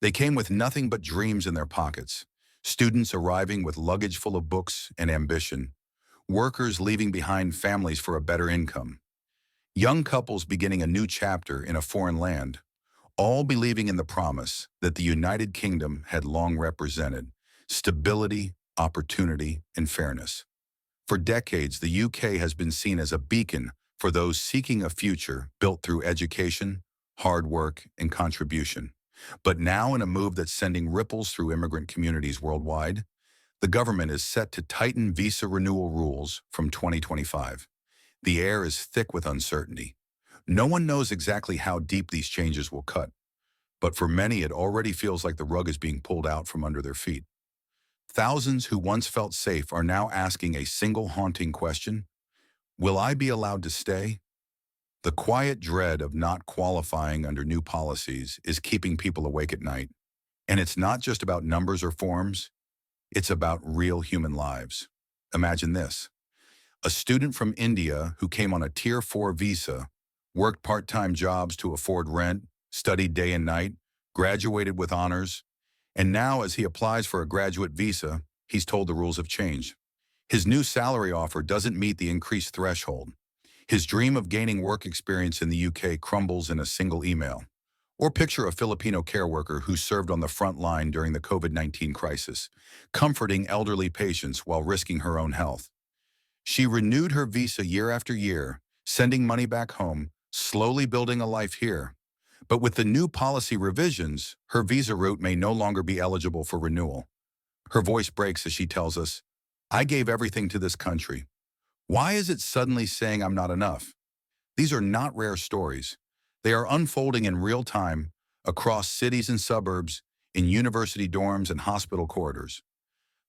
They came with nothing but dreams in their pockets. Students arriving with luggage full of books and ambition. Workers leaving behind families for a better income. Young couples beginning a new chapter in a foreign land, all believing in the promise that the United Kingdom had long represented: stability, opportunity, and fairness. For decades, the UK has been seen as a beacon for those seeking a future built through education, hard work, and contribution. But now, in a move that's sending ripples through immigrant communities worldwide, the government is set to tighten visa renewal rules from 2025. The air is thick with uncertainty. No one knows exactly how deep these changes will cut, but for many it already feels like the rug is being pulled out from under their feet. Thousands who once felt safe are now asking a single haunting question: will I be allowed to stay? The quiet dread of not qualifying under new policies is keeping people awake at night. And it's not just about numbers or forms, it's about real human lives. Imagine this: a student from India who came on a Tier 4 visa, worked part-time jobs to afford rent, studied day and night, graduated with honors, and now as he applies for a graduate visa, he's told the rules have changed. His new salary offer doesn't meet the increased threshold. His dream of gaining work experience in the UK crumbles in a single email. Or picture a Filipino care worker who served on the front line during the COVID-19 crisis, comforting elderly patients while risking her own health. She renewed her visa year after year, sending money back home, slowly building a life here. But with the new policy revisions, her visa route may no longer be eligible for renewal. Her voice breaks as she tells us, "I gave everything to this country. Why is it suddenly saying I'm not enough?" These are not rare stories. They are unfolding in real time across cities and suburbs, in university dorms and hospital corridors.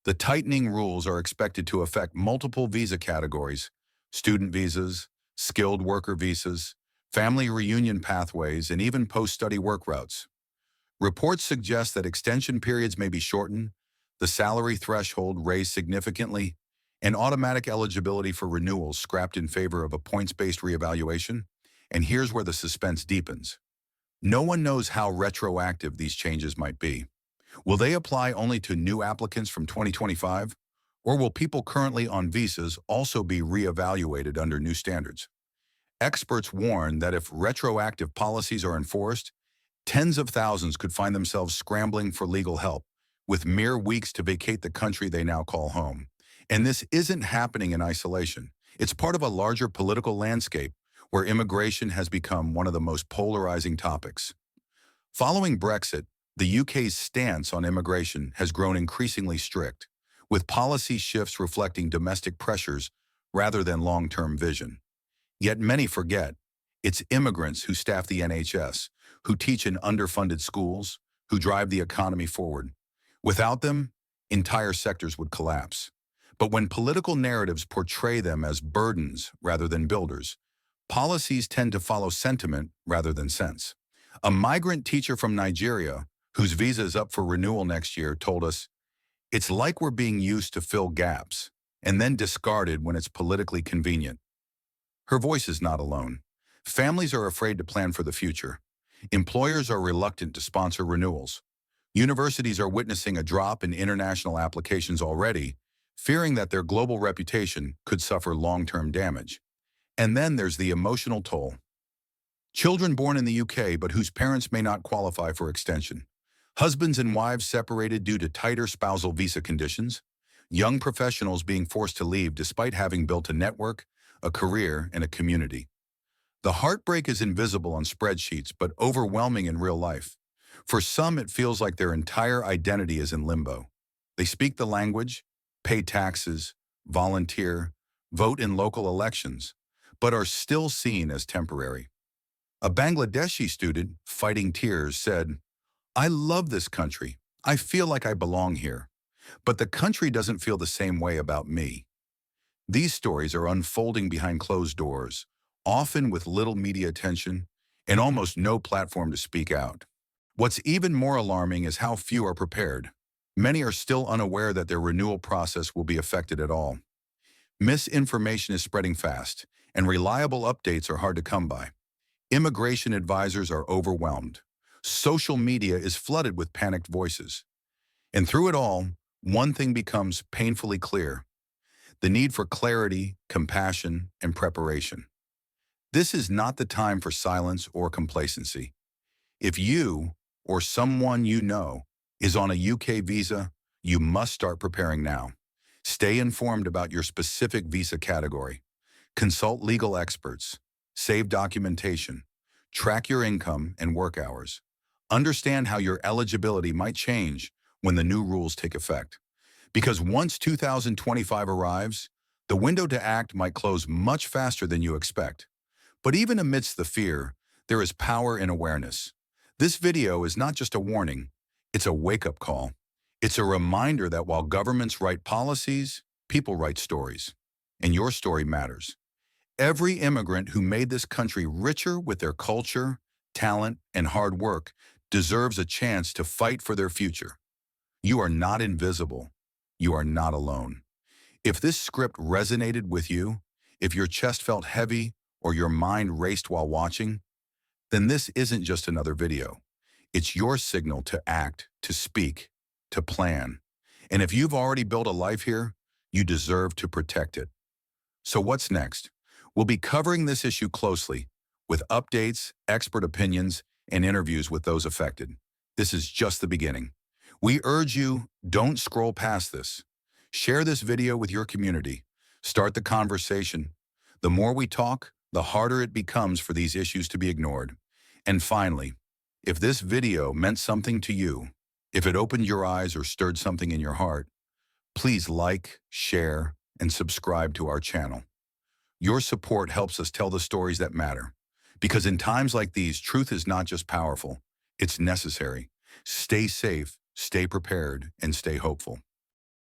The tightening rules are expected to affect multiple visa categories: student visas, skilled worker visas, family reunion pathways, and even post-study work routes. Reports suggest that extension periods may be shortened, the salary threshold raised significantly, and automatic eligibility for renewals scrapped in favor of a points-based reevaluation. And here's where the suspense deepens. No one knows how retroactive these changes might be. Will they apply only to new applicants from 2025? Or will people currently on visas also be reevaluated under new standards? Experts warn that if retroactive policies are enforced, tens of thousands could find themselves scrambling for legal help, with mere weeks to vacate the country they now call home. And this isn't happening in isolation. It's part of a larger political landscape where immigration has become one of the most polarizing topics. Following Brexit, the UK's stance on immigration has grown increasingly strict, with policy shifts reflecting domestic pressures rather than long-term vision. Yet many forget, it's immigrants who staff the NHS, who teach in underfunded schools, who drive the economy forward. Without them, entire sectors would collapse. But when political narratives portray them as burdens rather than builders, policies tend to follow sentiment rather than sense. A migrant teacher from Nigeria, whose visa is up for renewal next year, told us, "It's like we're being used to fill gaps, and then discarded when it's politically convenient." Her voice is not alone. Families are afraid to plan for the future. Employers are reluctant to sponsor renewals. Universities are witnessing a drop in international applications already, fearing that their global reputation could suffer long-term damage. And then there's the emotional toll. Children born in the UK but whose parents may not qualify for extension. Husbands and wives separated due to tighter spousal visa conditions. Young professionals being forced to leave despite having built a network, a career, and a community. The heartbreak is invisible on spreadsheets but overwhelming in real life. For some, it feels like their entire identity is in limbo. They speak the language, pay taxes, volunteer, vote in local elections, but are still seen as temporary. A Bangladeshi student, fighting tears, said, "I love this country. I feel like I belong here. But the country doesn't feel the same way about me." These stories are unfolding behind closed doors, often with little media attention and almost no platform to speak out. What's even more alarming is how few are prepared. Many are still unaware that their renewal process will be affected at all. Misinformation is spreading fast, and reliable updates are hard to come by. Immigration advisors are overwhelmed. Social media is flooded with panicked voices. And through it all, one thing becomes painfully clear: the need for clarity, compassion, and preparation. This is not the time for silence or complacency. If you or someone you know is on a UK visa, you must start preparing now. Stay informed about your specific visa category. Consult legal experts. Save documentation. Track your income and work hours. Understand how your eligibility might change when the new rules take effect. Because once 2025 arrives, the window to act might close much faster than you expect. But even amidst the fear, there is power in awareness. This video is not just a warning, it's a wake-up call. It's a reminder that while governments write policies, people write stories. And your story matters. Every immigrant who made this country richer with their culture, talent, and hard work deserves a chance to fight for their future. You are not invisible. You are not alone. If this script resonated with you, if your chest felt heavy or your mind raced while watching, then this isn't just another video. It's your signal to act, to speak, to plan. And if you've already built a life here, you deserve to protect it. So what's next? We'll be covering this issue closely with updates, expert opinions, and interviews with those affected. This is just the beginning. We urge you, don't scroll past this. Share this video with your community. Start the conversation. The more we talk, the harder it becomes for these issues to be ignored. And finally, if this video meant something to you, if it opened your eyes or stirred something in your heart, please like, share, and subscribe to our channel. Your support helps us tell the stories that matter. Because in times like these, truth is not just powerful, it's necessary. Stay safe, stay prepared, and stay hopeful.